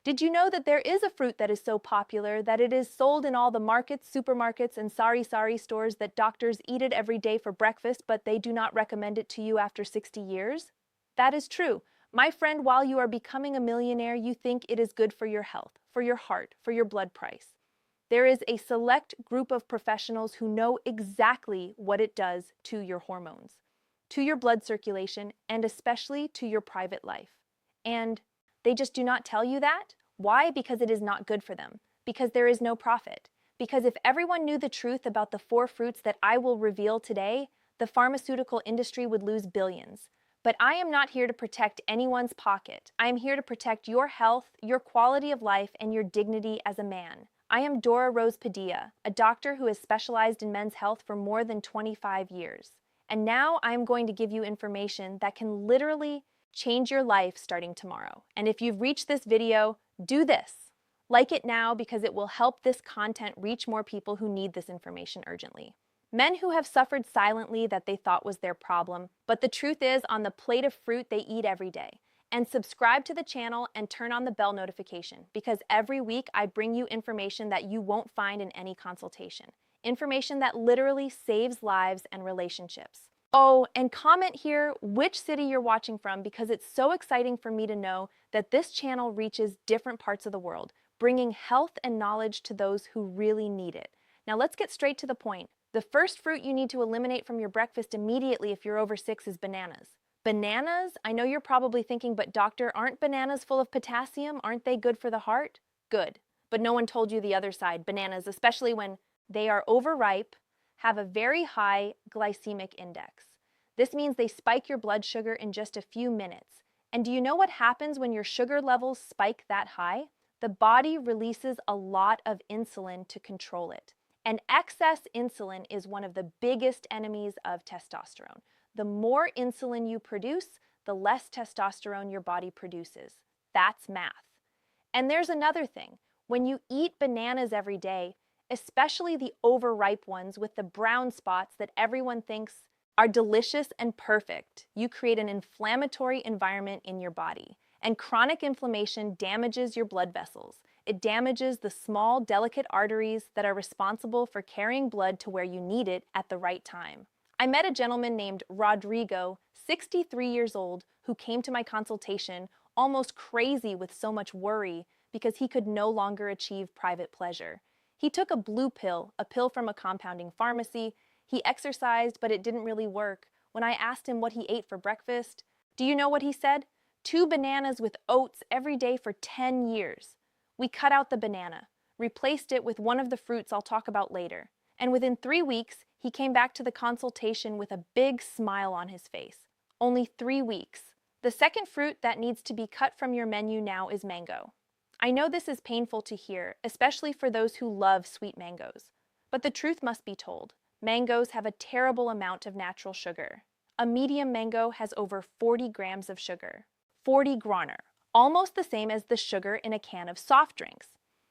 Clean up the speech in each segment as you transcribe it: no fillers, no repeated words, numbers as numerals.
Did you know that there is a fruit that is so popular that it is sold in all the markets, supermarkets, and sari stores that doctors eat it every day for breakfast, but they do not recommend it to you after 60 years? That is true. My friend, while you are becoming a millionaire, you think it is good for your health, for your heart, for your blood price. There is a select group of professionals who know exactly what it does to your hormones, to your blood circulation, and especially to your private life. And they just do not tell you that. Why? Because it is not good for them. Because there is no profit. Because if everyone knew the truth about the 4 fruits that I will reveal today, the pharmaceutical industry would lose billions. But I am not here to protect anyone's pocket. I am here to protect your health, your quality of life, and your dignity as a man. I am Dora Rose Padilla, a doctor who has specialized in men's health for more than 25 years. And now I am going to give you information that can literally change your life starting tomorrow. And if you've reached this video, do this. Like it now because it will help this content reach more people who need this information urgently. Men who have suffered silently that they thought was their problem, but the truth is on the plate of fruit they eat every day. And subscribe to the channel and turn on the bell notification because every week I bring you information that you won't find in any consultation. Information that literally saves lives and relationships. Oh, and comment here which city you're watching from because it's so exciting for me to know that this channel reaches different parts of the world, bringing health and knowledge to those who really need it. Now let's get straight to the point. The first fruit you need to eliminate from your breakfast immediately if you're over 6 is bananas. Bananas? I know you're probably thinking, but doctor, aren't bananas full of potassium? Aren't they good for the heart? Good. But no one told you the other side. Bananas, especially when they are overripe, have a very high glycemic index. This means they spike your blood sugar in just a few minutes. And do you know what happens when your sugar levels spike that high? The body releases a lot of insulin to control it. And excess insulin is one of the biggest enemies of testosterone. The more insulin you produce, the less testosterone your body produces. That's math. And there's another thing. When you eat bananas every day, especially the overripe ones with the brown spots that everyone thinks are delicious and perfect, you create an inflammatory environment in your body. And chronic inflammation damages your blood vessels. It damages the small, delicate arteries that are responsible for carrying blood to where you need it at the right time. I met a gentleman named Rodrigo, 63 years old, who came to my consultation almost crazy with so much worry because he could no longer achieve private pleasure. He took a blue pill, a pill from a compounding pharmacy. He exercised, but it didn't really work. When I asked him what he ate for breakfast, do you know what he said? 2 bananas with oats every day for 10 years. We cut out the banana, replaced it with one of the fruits I'll talk about later. And within 3 weeks, he came back to the consultation with a big smile on his face. Only 3 weeks. The second fruit that needs to be cut from your menu now is mango. I know this is painful to hear, especially for those who love sweet mangoes. But the truth must be told. Mangoes have a terrible amount of natural sugar. A medium mango has over 40 grams of sugar. 40 graner, almost the same as the sugar in a can of soft drinks.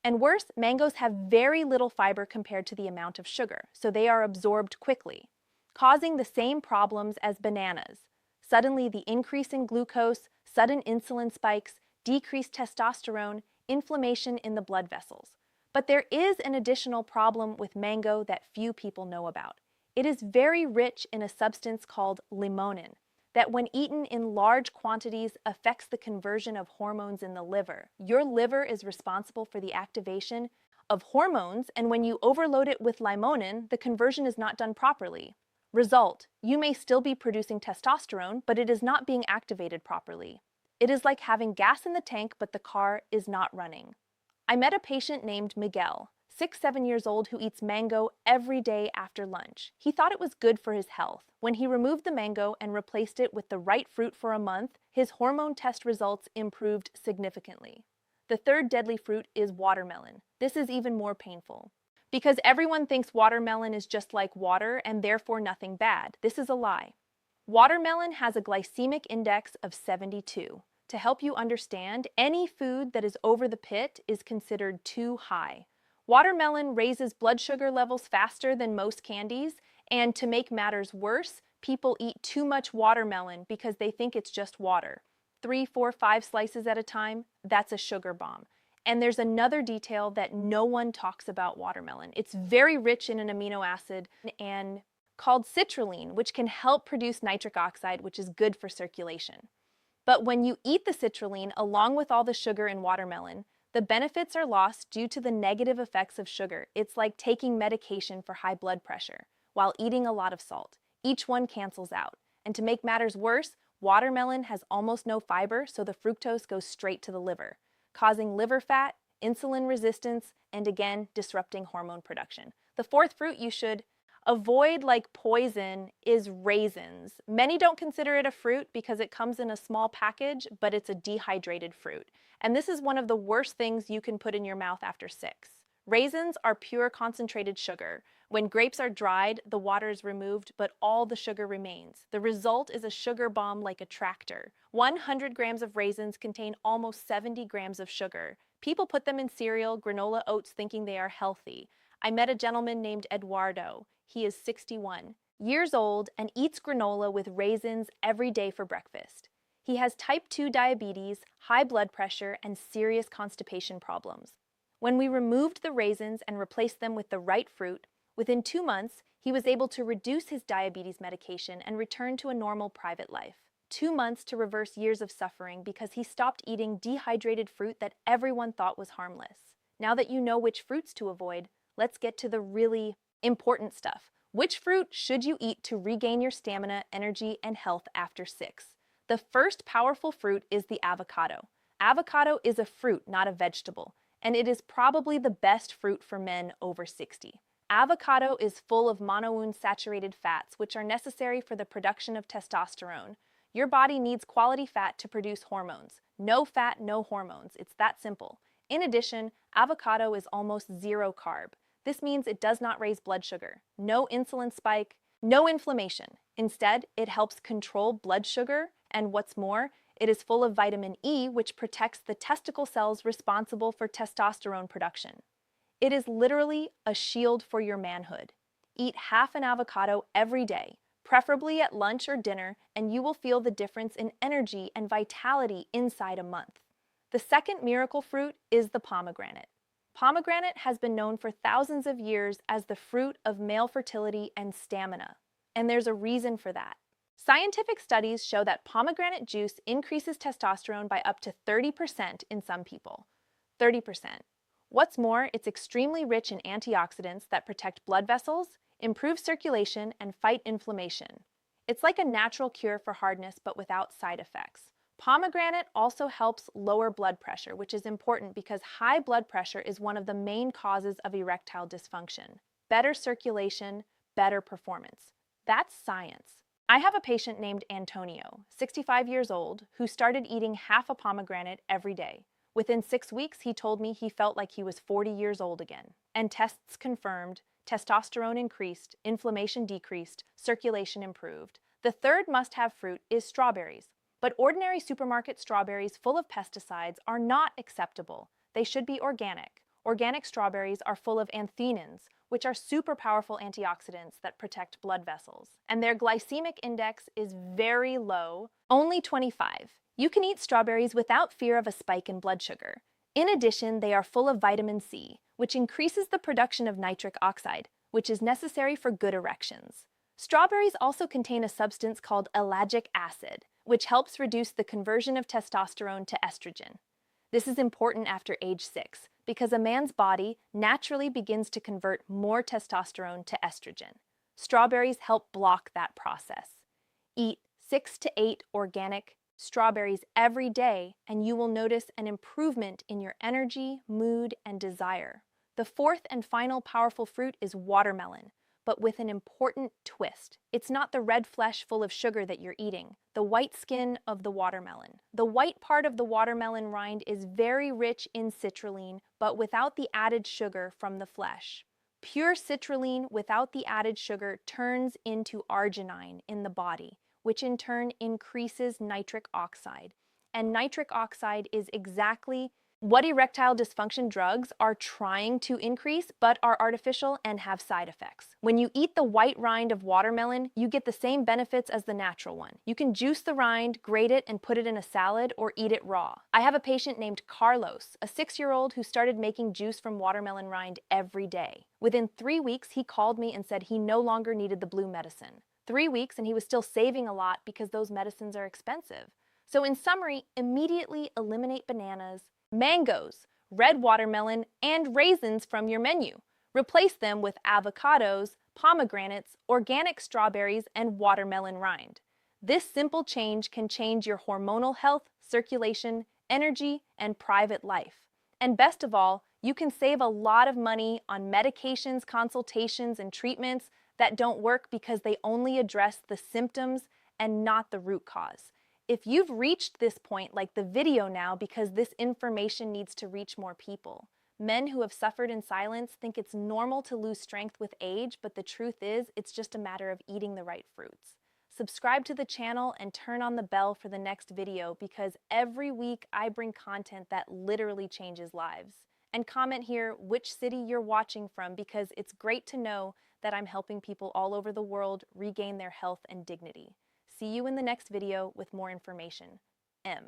And worse, mangoes have very little fiber compared to the amount of sugar, so they are absorbed quickly, causing the same problems as bananas. Suddenly, the increase in glucose, sudden insulin spikes, decreased testosterone, inflammation in the blood vessels. But there is an additional problem with mango that few people know about. It is very rich in a substance called limonin, that when eaten in large quantities affects the conversion of hormones in the liver. Your liver is responsible for the activation of hormones, and when you overload it with limonin, the conversion is not done properly. Result, you may still be producing testosterone, but it is not being activated properly. It is like having gas in the tank, but the car is not running. I met a patient named Miguel, 6-7 years old, who eats mango every day after lunch. He thought it was good for his health. When he removed the mango and replaced it with the right fruit for a month, his hormone test results improved significantly. The third deadly fruit is watermelon. This is even more painful. Because everyone thinks watermelon is just like water and therefore nothing bad. This is a lie. Watermelon has a glycemic index of 72. To help you understand, any food that is over the pit is considered too high. Watermelon raises blood sugar levels faster than most candies, and to make matters worse, people eat too much watermelon because they think it's just water. 3, 4, 5 slices at a time, that's a sugar bomb. And there's another detail that no one talks about watermelon. It's very rich in an amino acid and called citrulline, which can help produce nitric oxide, which is good for circulation. But when you eat the citrulline along with all the sugar in watermelon, the benefits are lost due to the negative effects of sugar. It's like taking medication for high blood pressure while eating a lot of salt. Each one cancels out. And to make matters worse, watermelon has almost no fiber, so the fructose goes straight to the liver, causing liver fat, insulin resistance, and again, disrupting hormone production. The fourth fruit you should avoid like poison is raisins. Many don't consider it a fruit because it comes in a small package, but it's a dehydrated fruit. And this is one of the worst things you can put in your mouth after 6. Raisins are pure concentrated sugar. When grapes are dried, the water is removed, but all the sugar remains. The result is a sugar bomb like a tractor. 100 grams of raisins contain almost 70 grams of sugar. People put them in cereal, granola, oats, thinking they are healthy. I met a gentleman named Eduardo. He is 61 years old and eats granola with raisins every day for breakfast. He has type 2 diabetes, high blood pressure, and serious constipation problems. When we removed the raisins and replaced them with the right fruit, within 2 months, he was able to reduce his diabetes medication and return to a normal private life. 2 months to reverse years of suffering because he stopped eating dehydrated fruit that everyone thought was harmless. Now that you know which fruits to avoid, let's get to the really important stuff. Which fruit should you eat to regain your stamina, energy, and health after 6? The first powerful fruit is the avocado. Avocado is a fruit, not a vegetable, and it is probably the best fruit for men over 60. Avocado is full of monounsaturated fats, which are necessary for the production of testosterone. Your body needs quality fat to produce hormones. No fat, no hormones. It's that simple. In addition, avocado is almost zero carb. This means it does not raise blood sugar, no insulin spike, no inflammation. Instead, it helps control blood sugar, and what's more, it is full of vitamin E, which protects the testicle cells responsible for testosterone production. It is literally a shield for your manhood. Eat half an avocado every day, preferably at lunch or dinner, and you will feel the difference in energy and vitality inside a month. The second miracle fruit is the pomegranate. Pomegranate has been known for thousands of years as the fruit of male fertility and stamina, and there's a reason for that. Scientific studies show that pomegranate juice increases testosterone by up to 30% in some people. 30%. What's more, it's extremely rich in antioxidants that protect blood vessels, improve circulation, and fight inflammation. It's like a natural cure for hardness but without side effects. Pomegranate also helps lower blood pressure, which is important because high blood pressure is one of the main causes of erectile dysfunction. Better circulation, better performance. That's science. I have a patient named Antonio, 65 years old, who started eating half a pomegranate every day. Within 6 weeks, he told me he felt like he was 40 years old again. And tests confirmed, testosterone increased, inflammation decreased, circulation improved. The third must-have fruit is strawberries. But ordinary supermarket strawberries full of pesticides are not acceptable. They should be organic. Organic strawberries are full of anthocyanins, which are super powerful antioxidants that protect blood vessels. And their glycemic index is very low, only 25. You can eat strawberries without fear of a spike in blood sugar. In addition, they are full of vitamin C, which increases the production of nitric oxide, which is necessary for good erections. Strawberries also contain a substance called ellagic acid, which helps reduce the conversion of testosterone to estrogen. This is important after age 6 because a man's body naturally begins to convert more testosterone to estrogen. Strawberries help block that process. Eat 6 to 8 organic strawberries every day, and you will notice an improvement in your energy, mood, and desire. The fourth and final powerful fruit is watermelon, but with an important twist. It's not the red flesh full of sugar that you're eating, the white skin of the watermelon. The white part of the watermelon rind is very rich in citrulline, but without the added sugar from the flesh. Pure citrulline without the added sugar turns into arginine in the body, which in turn increases nitric oxide. And nitric oxide is exactly What erectile dysfunction drugs are trying to increase but are artificial and have side effects. When you eat the white rind of watermelon, you get the same benefits as the natural one. You can juice the rind, grate it, and put it in a salad or eat it raw. I have a patient named Carlos, a 6-year-old who started making juice from watermelon rind every day. Within 3 weeks, he called me and said he no longer needed the blue medicine. 3 weeks and he was still saving a lot because those medicines are expensive. So in summary, immediately eliminate bananas, mangoes, red watermelon, and raisins from your menu. Replace them with avocados, pomegranates, organic strawberries, and watermelon rind. This simple change can change your hormonal health, circulation, energy, and private life. And best of all, you can save a lot of money on medications, consultations, and treatments that don't work because they only address the symptoms and not the root cause. If you've reached this point, like the video now, because this information needs to reach more people. Men who have suffered in silence think it's normal to lose strength with age, but the truth is, it's just a matter of eating the right fruits. Subscribe to the channel and turn on the bell for the next video because every week I bring content that literally changes lives. And comment here which city you're watching from because it's great to know that I'm helping people all over the world regain their health and dignity. See you in the next video with more information. M.